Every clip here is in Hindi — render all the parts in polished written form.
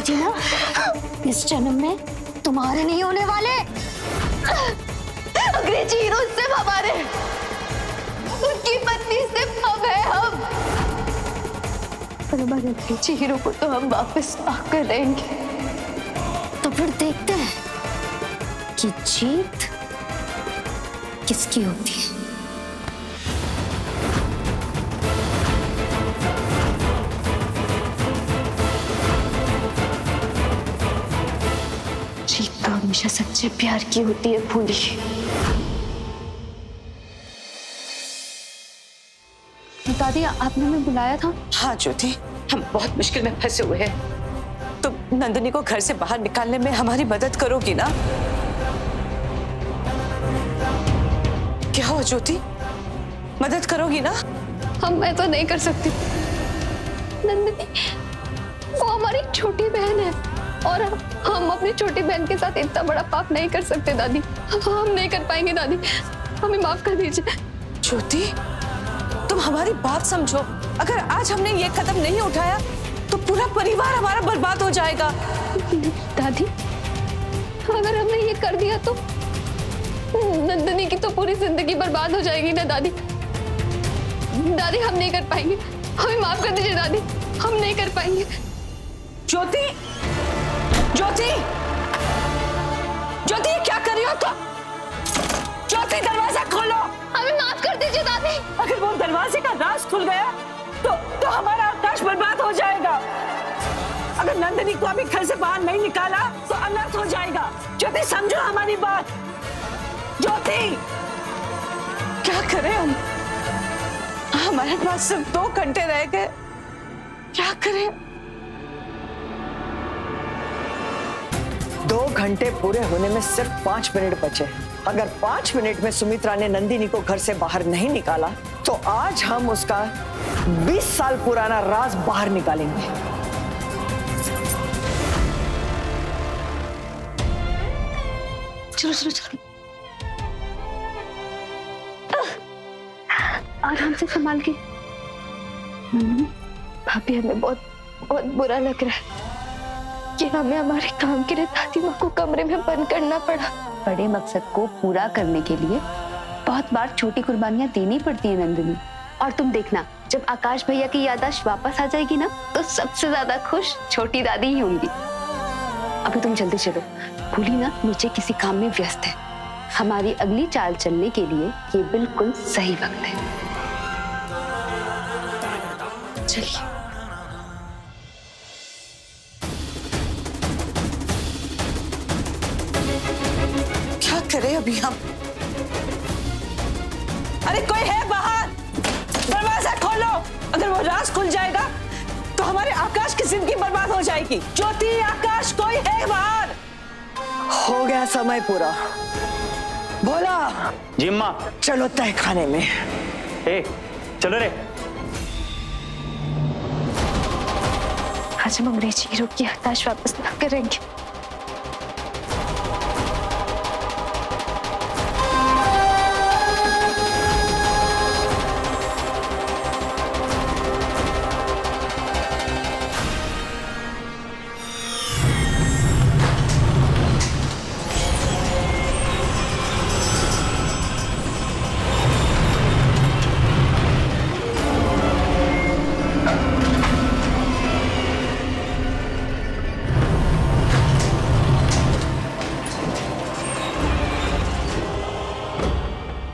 दादी ना इस जन्म में तुम्हारे नहीं होने वाले। अंग्रेजी हीरो सिर्फ हमारे, उनकी पत्नी सिर्फ हम है हम। पर हमारे अंग्रेजी हीरो को तो हम वापस आकर रहेंगे। तो फिर देखते हैं कि जीत किसकी होती है। जीत तो हमेशा सच्चे प्यार की होती है फूली। दादी आपने हमें बुलाया था? हाँ ज्योति, हम बहुत मुश्किल में फंसे हुए हैं। तुम नंदिनी को घर से बाहर निकालने में हमारी मदद करोगी ना? क्या हो ज्योति, मदद करोगी ना? मैं तो नहीं कर सकती नंदिनी, वो हमारी छोटी बहन है और हम अपनी छोटी बहन के साथ इतना बड़ा पाप नहीं कर सकते दादी। हम नहीं कर पाएंगे दादी, हमें माफ कर दीजिए। ज्योति, तुम हमारी बात समझो। अगर आज हमने ये कदम नहीं उठाया तो पूरा परिवार हमारा बर्बाद हो जाएगा। दादी, अगर हमने ये कर दिया तो नंदिनी की तो पूरी जिंदगी बर्बाद हो जाएगी ना दादी। दादी हम नहीं कर पाएंगे, हमें माफ कर दीजिए दादी, हम नहीं कर पाएंगे। ज्योति, ज्योति, ज्योति क्या कर रही हो तुम? ज्योति दरवाजा खोलो। हमें माफ कर दीजिए दादी। अगर वो दरवाजे का राज खुल गया तो हमारा आकाश बर्बाद हो जाएगा। अगर नंदिनी को अभी घर से बाहर नहीं निकाला तो अनर्थ हो जाएगा। ज्योति समझो हमारी बात। ज्योति, क्या करें हम? हमारे पास सिर्फ 2 घंटे रह गए, क्या करें? 2 घंटे पूरे होने में सिर्फ 5 मिनट बचे। अगर 5 मिनट में सुमित्रा ने नंदिनी को घर से बाहर नहीं निकाला तो आज हम उसका 20 साल पुराना राज बाहर निकालेंगे। चलो चलो चलो, आराम से संभाल के। भाभी, हमें बहुत बहुत बुरा लग रहा है कि हमें हमारे काम के लिए दादी माँ को कमरे में बंद करना पड़ा। बड़े मकसद को पूरा करने के लिए बहुत बार छोटी कुर्बानियां देनी पड़ती है नंदिनी। और तुम देखना, जब आकाश भैया की याददाश्त वापस आ जाएगी ना तो सबसे ज्यादा खुश छोटी दादी ही होंगी। अभी तुम जल्दी चलो, भूली ना नीचे किसी काम में व्यस्त है। हमारी अगली चाल चलने के लिए ये बिल्कुल सही वक्त है। चलिए। क्या करें अभी हम? अरे कोई है बाहर? दरवाजा खोलो। अगर वो राज खुल जाएगा तो हमारे आकाश की जिंदगी बर्बाद हो जाएगी। ज्योति, आकाश, कोई है बाहर? हो गया समय पूरा। बोला जी अम्मा। चलो तय खाने में। चलो रे। आज हम अंग्रेजी हीरो की याददाश्त वापस ना करेंगे।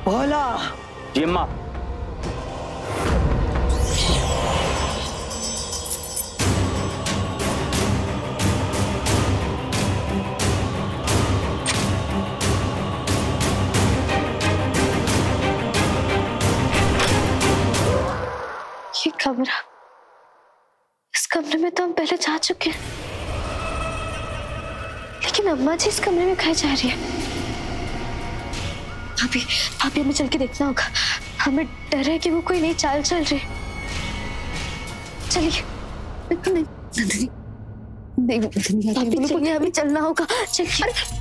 बोला जी अम्मा। ये कमरा, इस कमरे में तो हम पहले जा चुके हैं, लेकिन अम्मा जी इस कमरे में कहाँ जा रही है? भाभी, भाभी हमें चल के देखना होगा। हमें डर है कि वो कोई नई चाल चल रही। चलिए। नहीं, चलिए, हमें चलना होगा। चलिए।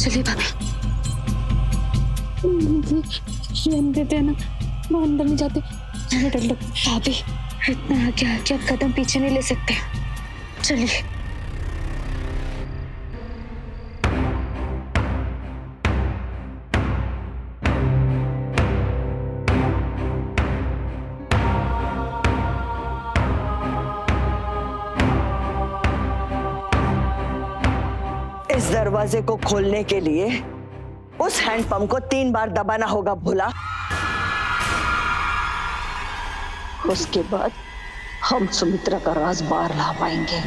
चलिए भाभी, ये हम देते हैं ना, वो अंदर नहीं जाते, हमें डर लगता है। भाभी इतना आगे आगे आप कदम पीछे नहीं ले सकते, चलिए। इस दरवाजे को खोलने के लिए उस हैंडपंप को 3 बार दबाना होगा भोला। उसके बाद हम सुमित्रा का राज बाहर ला पाएंगे।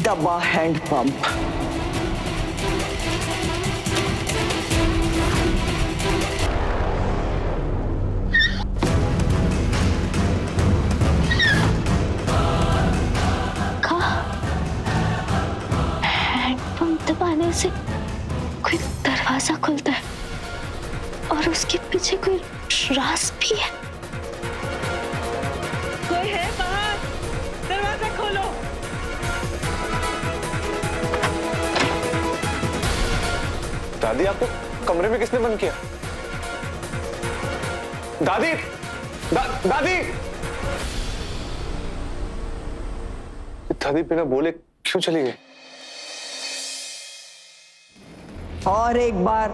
दबा हैंडपंप। दबाने से कोई दरवाजा खुलता है और उसके पीछे कोई राज भी है। कोई है बाहर? दरवाजा खोलो। दादी, आपको कमरे में किसने बंद किया? दादी, दादी, दादी बिना बोले क्यों चली गई? और एक बार।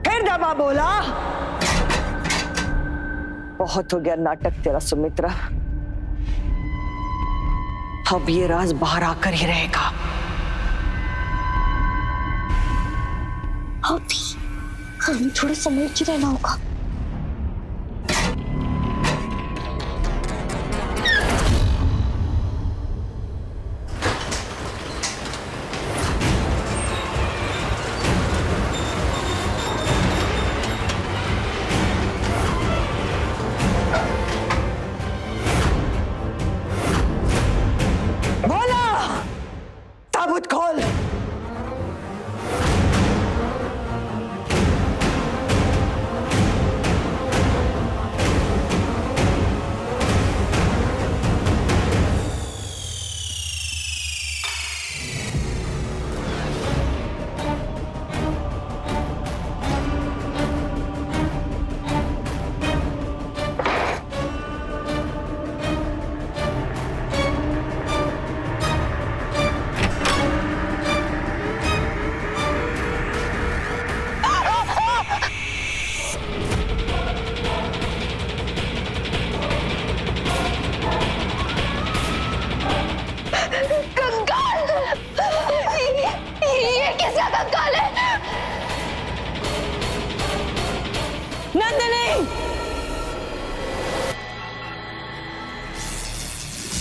फिर दबा बोला। बहुत हो गया नाटक तेरा सुमित्रा। अब ये राज बाहर आकर ही रहेगा। अभी हमें थोड़ा समय ही रहना होगा। ताबूत खोल।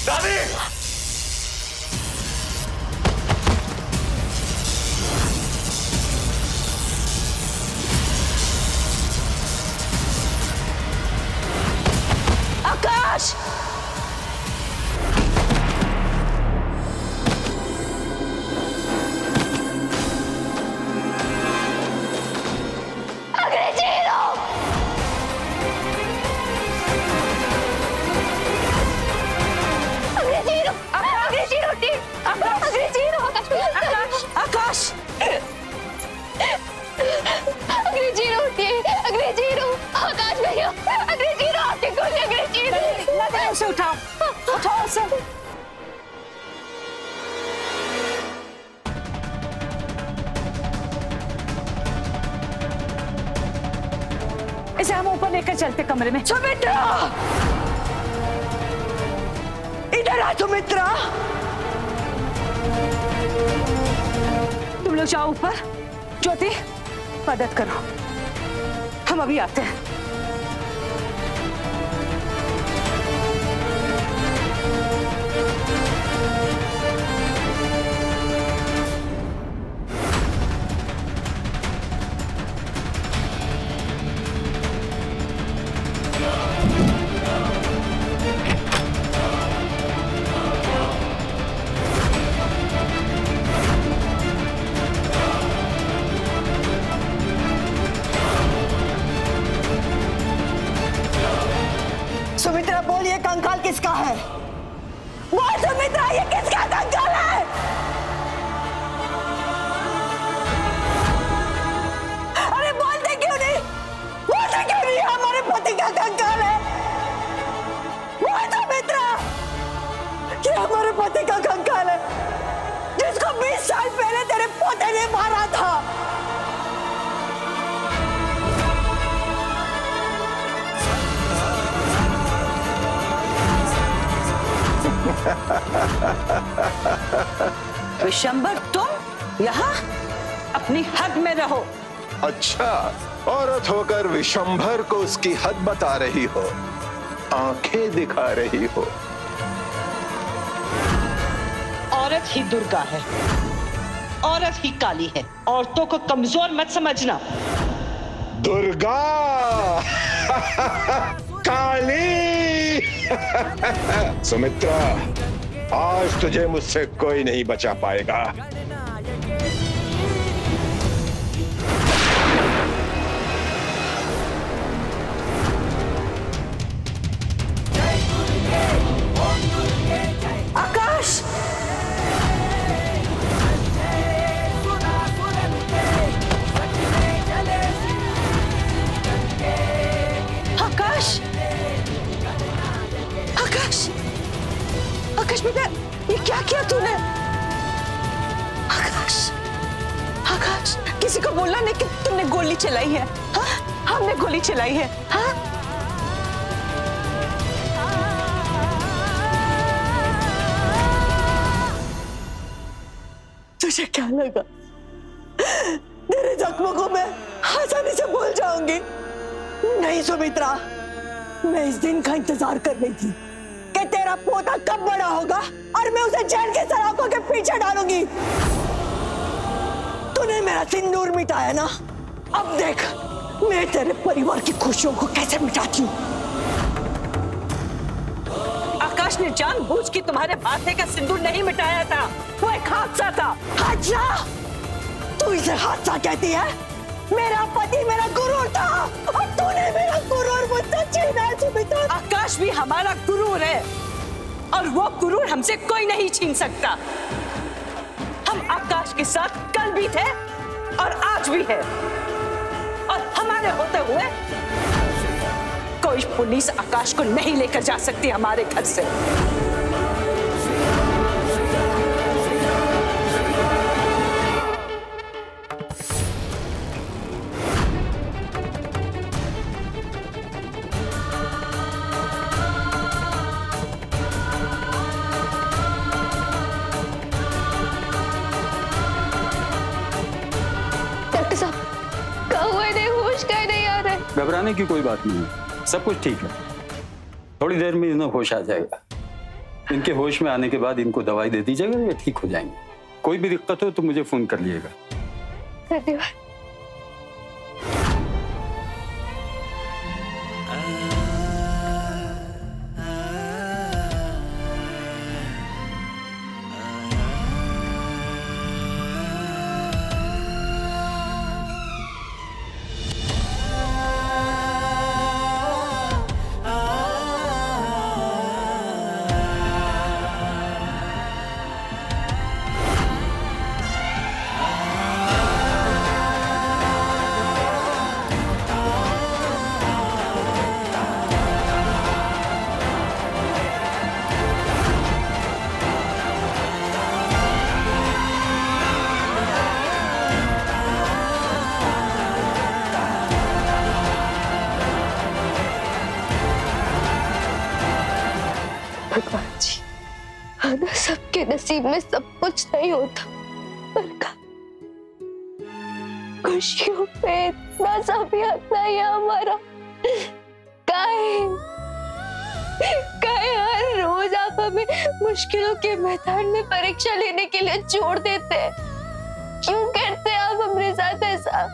दादी! आकाश! उसे उठाओ, उठाओ उसे। इसे हम ऊपर लेकर चलते कमरे में। सुमित्रा, इधर आ सुमित्रा। तुम लोग जाओ ऊपर। ज्योति, मदद करो, हम अभी आते हैं। तूने मारा था। विशंबर, तुम यहाँ अपनी हद में रहो। अच्छा, औरत होकर विशंभर को उसकी हद बता रही हो, आंखें दिखा रही हो। औरत ही दुर्गा है, औरत ही काली है। औरतों को कमजोर मत समझना। दुर्गा काली। सुमित्रा, आज तुझे मुझसे कोई नहीं बचा पाएगा। आकाश, आकाश, आकाश, आकाश बेटा, ये क्या किया तूने? आकाश, आकाश, किसी को बोलना नहीं कि तुमने गोली चलाई है। हाँ, हमने गोली चलाई है। हाँ, तुझे क्या लगा तेरे जख्मों को मैं आसानी से भूल जाऊंगी? नहीं सुमित्रा, मैं इस दिन का इंतजार कर रही थी कि तेरा पोता कब बड़ा होगा और मैं उसे जेल के सलाखों के पीछे डालूंगी। तूने मेरा सिंदूर मिटाया ना, अब देख मैं तेरे परिवार की खुशियों को कैसे मिटाती हूँ। आकाश ने जानबूझ के तुम्हारे माथे का सिंदूर नहीं मिटाया था, वो एक हादसा था। हादसा? तू इसे हादसा कहती है? मेरा पति मेरा गुरूर था और तूने मेरा गुरूर मुझसे छीना है सुमित्रा। आकाश भी हमारा गुरूर है और वो गुरूर हमसे कोई नहीं छीन सकता। हम आकाश के साथ कल भी थे और आज भी है, और हमारे होते हुए कोई पुलिस आकाश को नहीं लेकर जा सकती हमारे घर से। डॉक्टर साहब, कहाँ नहीं, होश कहीं नहीं आ रहा है। घबराने की कोई बात नहीं है, सब कुछ ठीक है। थोड़ी देर में इन्हें होश आ जाएगा। इनके होश में आने के बाद इनको दवाई दे दीजिएगा, ये ठीक हो जाएंगे। कोई भी दिक्कत हो तो मुझे फोन कर लिएगा। धन्यवाद। भगवान जी, आना सबके नसीब में सब कुछ नहीं होता, पर खुशियों पे इतना सा भी हक नहीं है हमारा। काहे हर रोज आप हमें मुश्किलों के मैदान में परीक्षा लेने के लिए छोड़ देते हैं? क्यों करते हैं आप हमारे साथ ऐसा?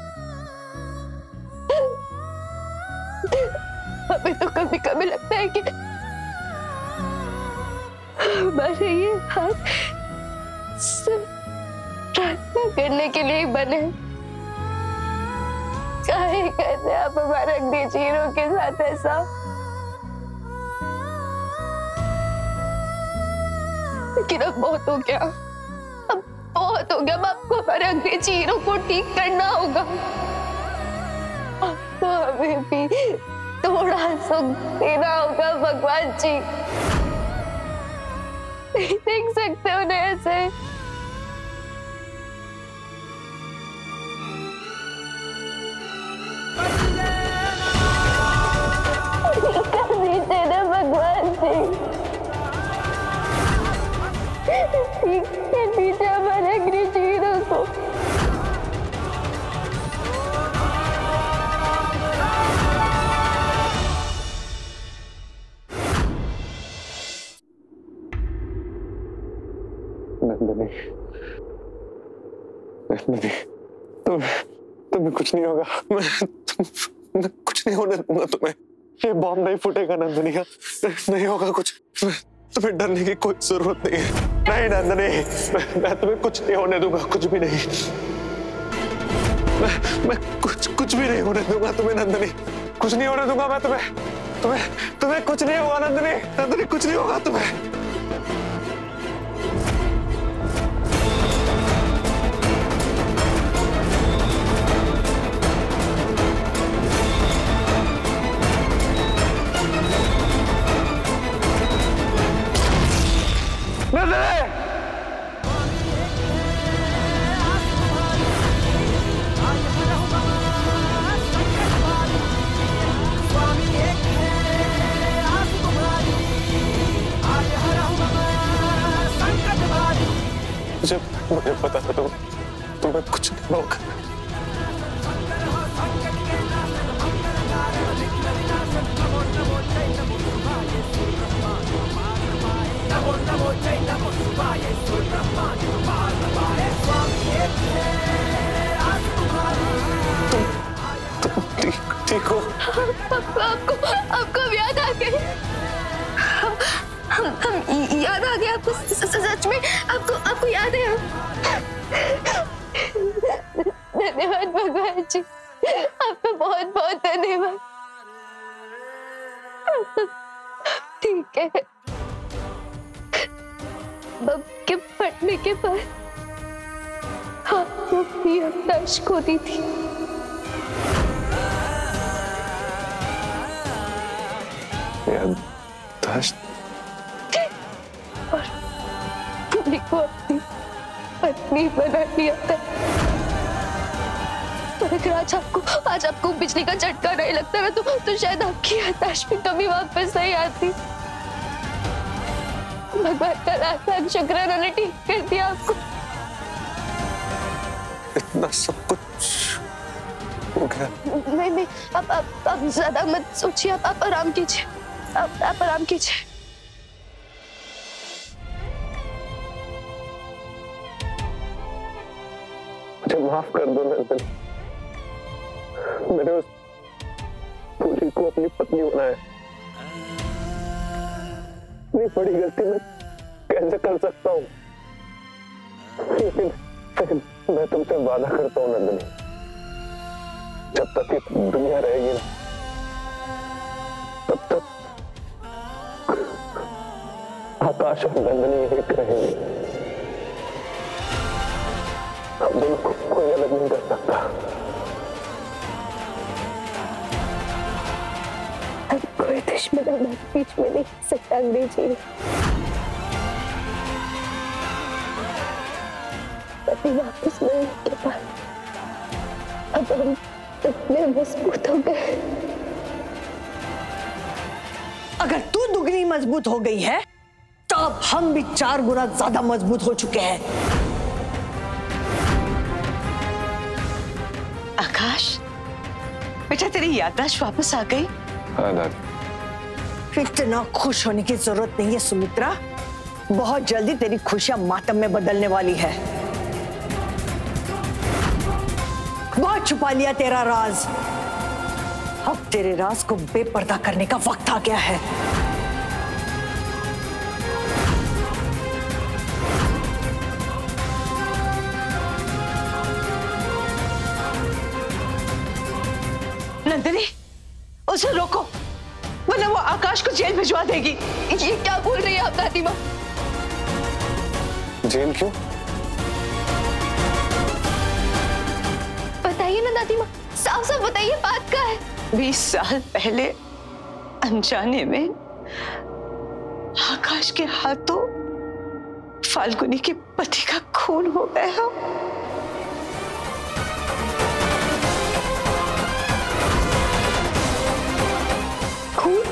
हमें तो कभी कभी लगता है कि हमारे ये हाथ सिर्फ प्रार्थना करने के लिए बने। काहे कहते आप हमारे अंग्रेज हीरो के साथ ऐसा? लेकिन अब बहुत हो गया, अब बहुत हो गया। अब आपको हमारे अंग्रेज हीरो को ठीक करना होगा। अब तो हमें भी थोड़ा सुख देना होगा भगवान जी। नहीं देख सकते उन्हें ऐसे। के पीछे हमारे गृह को। नंदिनी, नंदिनी, तुम्हें कुछ नहीं होगा। मैं कुछ नहीं होने दूंगा तुम्हें। ये बॉम्ब नहीं फूटेगा नंदिनी, नहीं होगा कुछ। तुम्हें डरने की कोई जरूरत नहीं है। नहीं नंदिनी, मैं तुम्हें कुछ नहीं होने दूंगा, कुछ भी नहीं। मैं कुछ भी नहीं होने दूंगा तुम्हें नंदिनी, कुछ नहीं होने दूंगा मैं तुम्हें कुछ नहीं होगा नंदिनी, नंदिनी कुछ नहीं होगा तुम्हें। मुझे पता था तुम्हें कुछ नहीं होगा। ठीक हो? आपको याद आ गई? हम याद आ गया आपको? सच में आपको याद है? धन्यवाद भगवान जी, आपका बहुत बहुत धन्यवाद। ठीक है, बम के फटने के बाद आपको भी याददाश्त खो दी थी। याददाश्त? और पूरी को अपनी पत्नी बना लिया था। और अगर आज आपको बिजली का झटका नहीं लगता ना तो शायद आपकी याददाश्त में कभी वापस नहीं आती। भगवान का लाख शुक्राना ने ठीक कर दिया आपको। इतना सब कुछ हो गया? नहीं, आप ज्यादा मत सोचिए, आप आराम कीजिए, आप आराम कीजिए। मुझे माफ कर दो नंदन, मैंने उस पूरी को अपनी पत्नी बनाया। इतनी बड़ी गलती मैं कैसे कर सकता हूँ? लेकिन मैं तुमसे वादा करता हूँ नंदनी, जब तक ये दुनिया रहेगी ना तब तक आकाश और नंदनी एक रहेंगे। हम दोनों को कोई अलग नहीं कर सकता। अब कोई दुश्मन हमारे बीच में नहीं सकता अंग्रेजी। पति वापस मिलने के बाद अब हम इतने मजबूत हो गए। अगर तू दुगनी मजबूत हो गई है तो अब हम भी 4 गुना ज्यादा मजबूत हो चुके हैं। आकाश, बेटा तेरी याददाश्त वापस आ गई? हाँ दादी। इतना खुश होने की जरूरत नहीं है सुमित्रा, बहुत जल्दी तेरी खुशियां मातम में बदलने वाली है। बहुत छुपा लिया तेरा राज, अब तेरे राज को बेपर्दा करने का वक्त आ गया है। नंदिनी, उसे रोको वरना वो आकाश को जेल भिजवा देगी। ये क्या बोल रही है आप दादी माँ? जेल क्यों? बताइए ना दादी माँ, साफ साफ बताइए, बात क्या है? 20 साल पहले अनजाने में आकाश के हाथों फाल्गुनी के पति का खून हो गया। खून?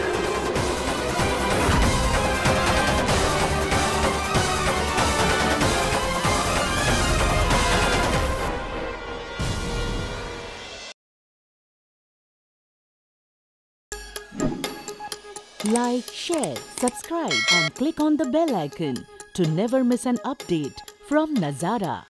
like, share, subscribe and click on the bell icon to never miss an update from Nazara.